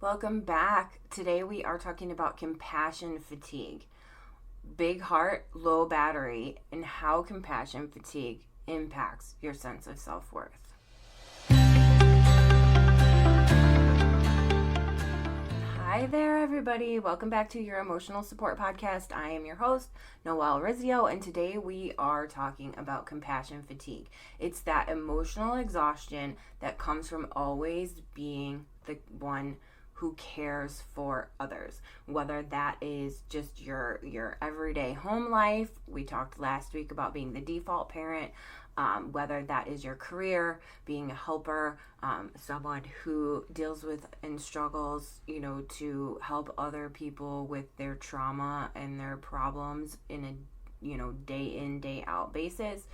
Welcome back. Today we are talking about compassion fatigue. Big heart, low battery, and how compassion fatigue impacts your sense of self-worth. Hi there, everybody. Welcome back to your Emotional Support Podcast. I am your host, Noelle, and today we are talking about compassion fatigue. It's that emotional exhaustion that comes from always being the one who cares for others, whether that is just your everyday home life. We talked last week about being the default parent, whether that is your career, being a helper, someone who deals with and struggles, to help other people with their trauma and their problems in a, day in, day out basis.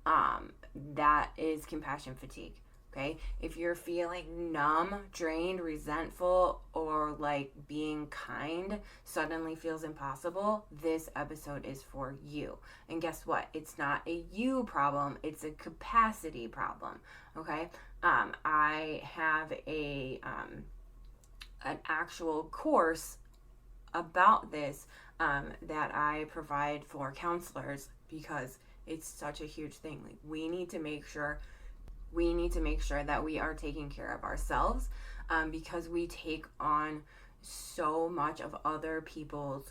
That is compassion fatigue. Okay, if you're feeling numb, drained, resentful, or like being kind suddenly feels impossible, this episode is for you. And guess what? It's not a you problem, it's a capacity problem. Okay, I have an actual course about this that I provide for counselors because it's such a huge thing. Like, we need to make sure that we are taking care of ourselves, because we take on so much of other people's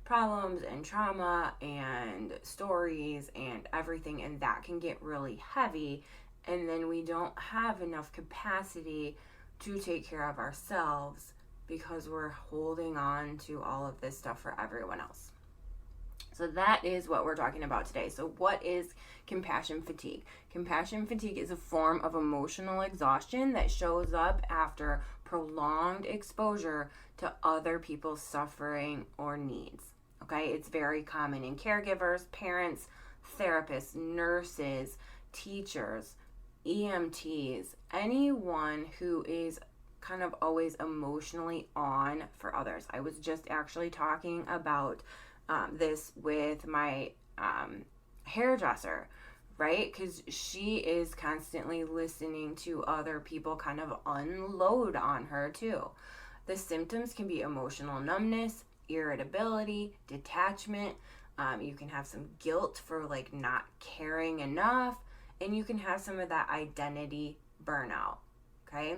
problems and trauma and stories and everything, and that can get really heavy, and then we don't have enough capacity to take care of ourselves because we're holding on to all of this stuff for everyone else. So that is what we're talking about today. So what is compassion fatigue? Compassion fatigue is a form of emotional exhaustion that shows up after prolonged exposure to other people's suffering or needs. Okay, it's very common in caregivers, parents, therapists, nurses, teachers, EMTs, anyone who is kind of always emotionally on for others. I was just actually talking about this with my hairdresser, right? Because she is constantly listening to other people kind of unload on her too. The symptoms can be emotional numbness, irritability, detachment. You can have some guilt for like not caring enough, and you can have some of that identity burnout. Okay.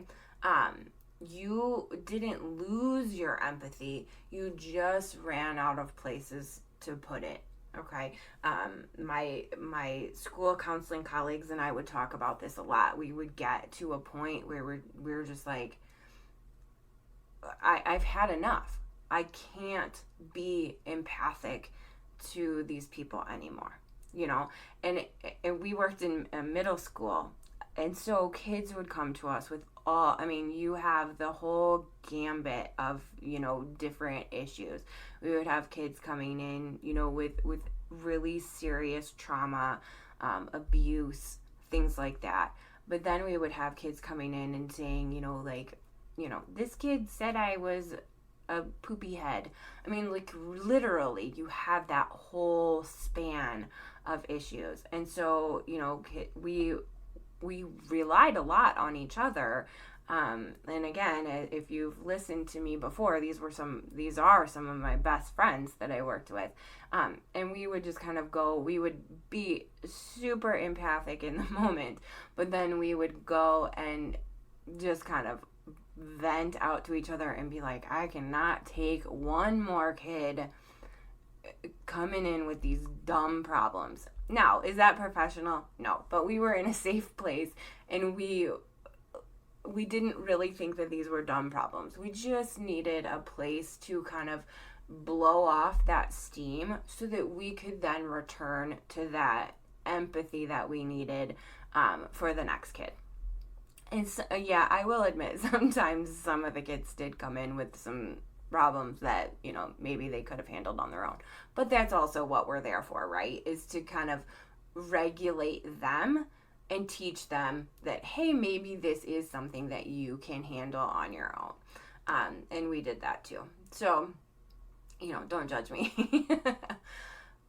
You didn't lose your empathy, you just ran out of places to put it. Okay. My school counseling colleagues and I would talk about this a lot. We would get to a point where we were just like, I've had enough. I can't be empathic to these people anymore, and we worked in a middle school, and so kids would come to us with you have the whole gambit of, different issues. We would have kids coming in, with really serious trauma, abuse, things like that. But then we would have kids coming in and saying, this kid said I was a poopy head. Literally, you have that whole span of issues. And so, we relied a lot on each other. And again, if you've listened to me before, these are some of my best friends that I worked with. And we would just kind of we would be super empathic in the moment, but then we would go and just kind of vent out to each other and be like, I cannot take one more kid coming in with these dumb problems. Now, is that professional? No, but we were in a safe place, and we didn't really think that these were dumb problems. We just needed a place to kind of blow off that steam so that we could then return to that empathy that we needed for the next kid. And so, I will admit, sometimes some of the kids did come in with some problems that, maybe they could have handled on their own. But that's also what we're there for, right? Is to kind of regulate them and teach them that, hey, maybe this is something that you can handle on your own. And we did that too. So, don't judge me.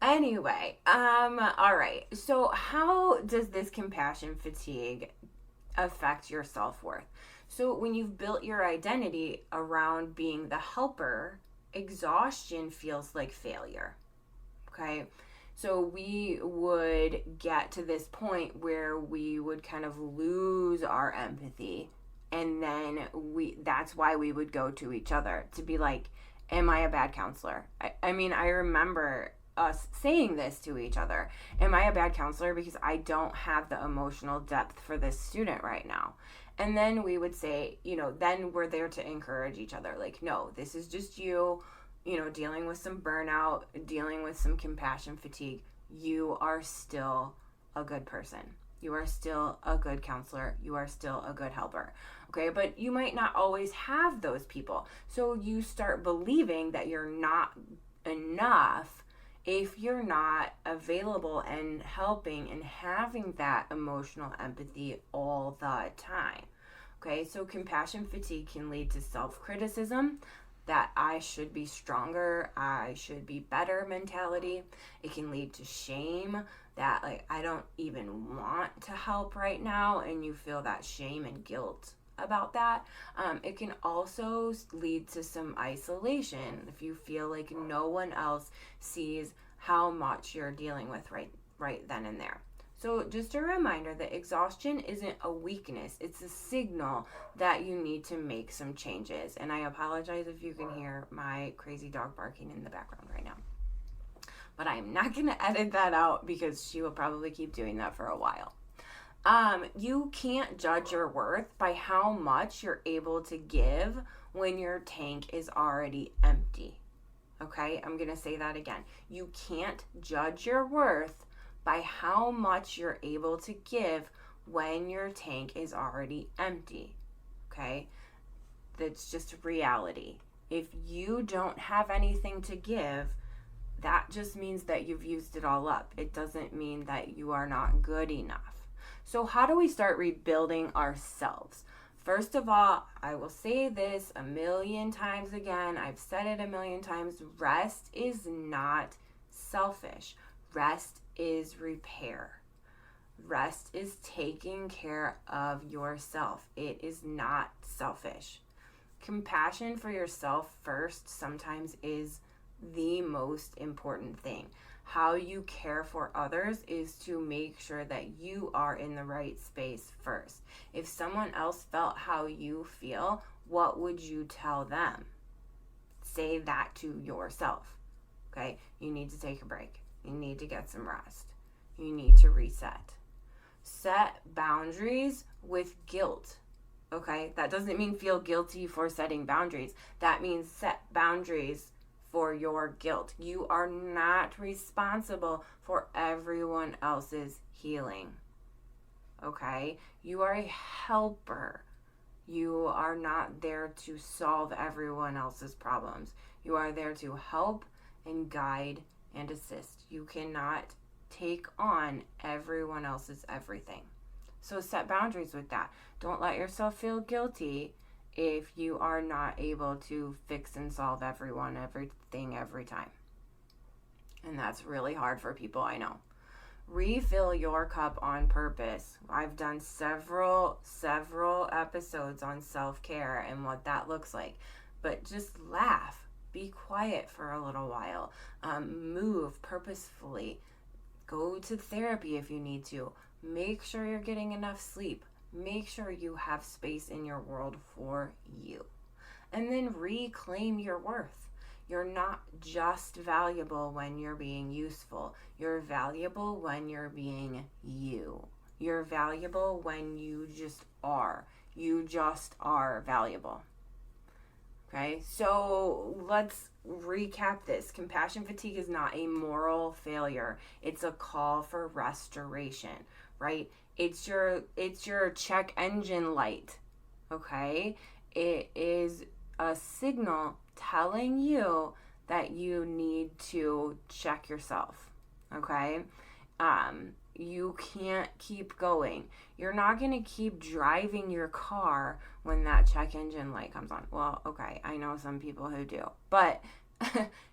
Anyway, all right. So how does this compassion fatigue affect your self-worth? So when you've built your identity around being the helper, exhaustion feels like failure. Okay? So we would get to this point where we would kind of lose our empathy, and then that's why we would go to each other to be like, am I a bad counselor? I mean, I remember us saying this to each other. Am I a bad counselor because I don't have the emotional depth for this student right now? And then we would say, then we're there to encourage each other. Like, no, this is just you, dealing with some burnout, dealing with some compassion fatigue. You are still a good person. You are still a good counselor. You are still a good helper. Okay, but you might not always have those people. So you start believing that you're not enough if you're not available and helping and having that emotional empathy all the time. Okay, so compassion fatigue can lead to self-criticism, that I should be stronger, I should be better mentality. It can lead to shame, that like I don't even want to help right now, and you feel that shame and guilt about that. It can also lead to some isolation if you feel like no one else sees how much you're dealing with right then and there. So just a reminder that exhaustion isn't a weakness. It's a signal that you need to make some changes. And I apologize if you can hear my crazy dog barking in the background right now. But I'm not going to edit that out because she will probably keep doing that for a while. You can't judge your worth by how much you're able to give when your tank is already empty. Okay, I'm going to say that again. You can't judge your worth by how much you're able to give when your tank is already empty. Okay, that's just reality. If you don't have anything to give, that just means that you've used it all up. It doesn't mean that you are not good enough. So how do we start rebuilding ourselves? First of all, I will say this a million times again. I've said it a million times. Rest is not selfish. Rest is repair. Rest is taking care of yourself. It is not selfish. Compassion for yourself first sometimes is the most important thing. How you care for others is to make sure that you are in the right space first. If someone else felt how you feel, what would you tell them? Say that to yourself. Okay? You need to take a break. You need to get some rest. You need to reset. Set boundaries with guilt. Okay? That doesn't mean feel guilty for setting boundaries. That means set boundaries for your guilt. You are not responsible for everyone else's healing. Okay? You are a helper. You are not there to solve everyone else's problems. You are there to help and guide and assist. You cannot take on everyone else's everything. So set boundaries with that. Don't let yourself feel guilty if you are not able to fix and solve everything every time. And that's really hard for people, I know. Refill your cup on purpose. I've done several episodes on self-care and what that looks like. But just laugh. Be quiet for a little while. Move purposefully. Go to therapy if you need to. Make sure you're getting enough sleep. Make sure you have space in your world for you. And then reclaim your worth. You're not just valuable when you're being useful. You're valuable when you're being you. You're valuable when you just are. You just are valuable. Okay, so let's recap this. Compassion fatigue is not a moral failure. It's a call for restoration, right? It's your check engine light, okay? It is a signal telling you that you need to check yourself, okay? You can't keep going. You're not going to keep driving your car when that check engine light comes on. Well, okay, I know some people who do, but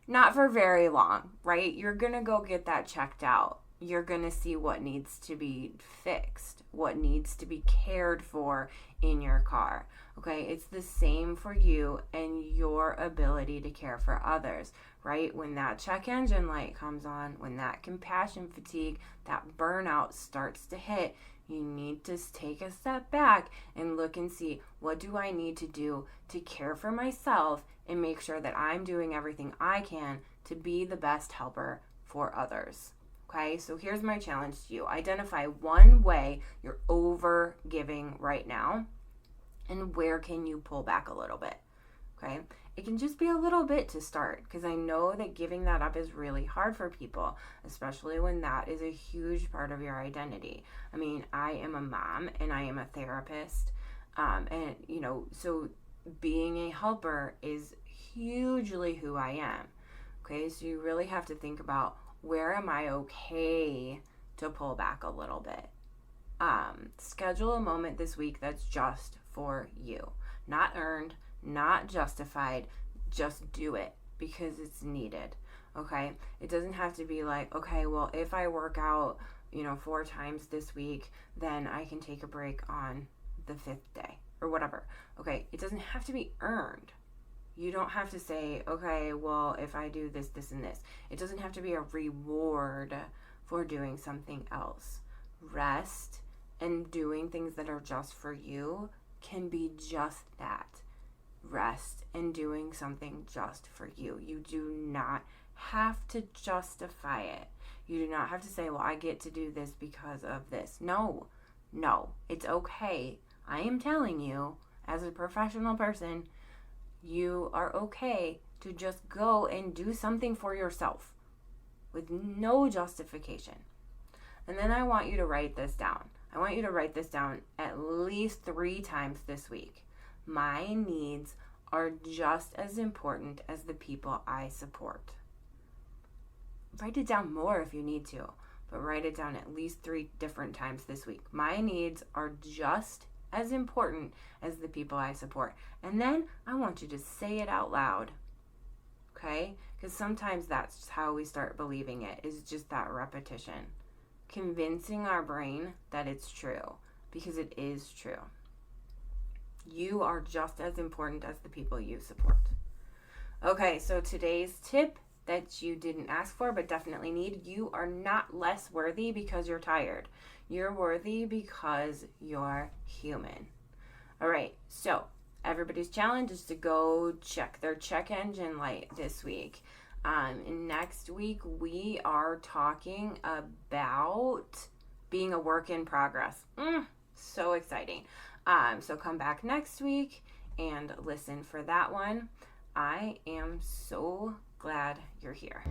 not for very long, right? You're going to go get that checked out. you're going to see what needs to be fixed, what needs to be cared for in your car. Okay, it's the same for you and your ability to care for others, right? When that check engine light comes on, when that compassion fatigue, that burnout starts to hit, you need to take a step back and look and see, what do I need to do to care for myself and make sure that I'm doing everything I can to be the best helper for others. Okay, so here's my challenge to you. Identify one way you're over giving right now, and where can you pull back a little bit. Okay, it can just be a little bit to start, because I know that giving that up is really hard for people, especially when that is a huge part of your identity. I mean, I am a mom and I am a therapist, and so being a helper is hugely who I am. Okay, so you really have to think about, where am I okay to pull back a little bit? Schedule a moment this week that's just for you. Not earned, not justified. Just do it because it's needed. Okay? It doesn't have to be like, okay, well, if I work out, 4 times this week, then I can take a break on the 5th day or whatever. Okay? It doesn't have to be earned. You don't have to say, okay, well, if I do this, this, and this. It doesn't have to be a reward for doing something else. Rest and doing things that are just for you can be just that. Rest and doing something just for you. You do not have to justify it. You do not have to say, well, I get to do this because of this. No, it's okay. I am telling you, as a professional person, you are okay to just go and do something for yourself with no justification. And then I want you to write this down. I want you to write this down at least 3 times this week. My needs are just as important as the people I support. Write it down more if you need to, but write it down at least 3 different times this week. My needs are just as important as the people I support. And then I want you to say it out loud. Okay? Because sometimes that's how we start believing it, is just that repetition. Convincing our brain that it's true, because it is true. You are just as important as the people you support. Okay, so today's tip that you didn't ask for but definitely need: you are not less worthy because you're tired. You're worthy because you're human. All right, so everybody's challenge is to go check their check engine light this week. And next week we are talking about being a work in progress. So exciting. So come back next week and listen for that one. I am so glad you're here.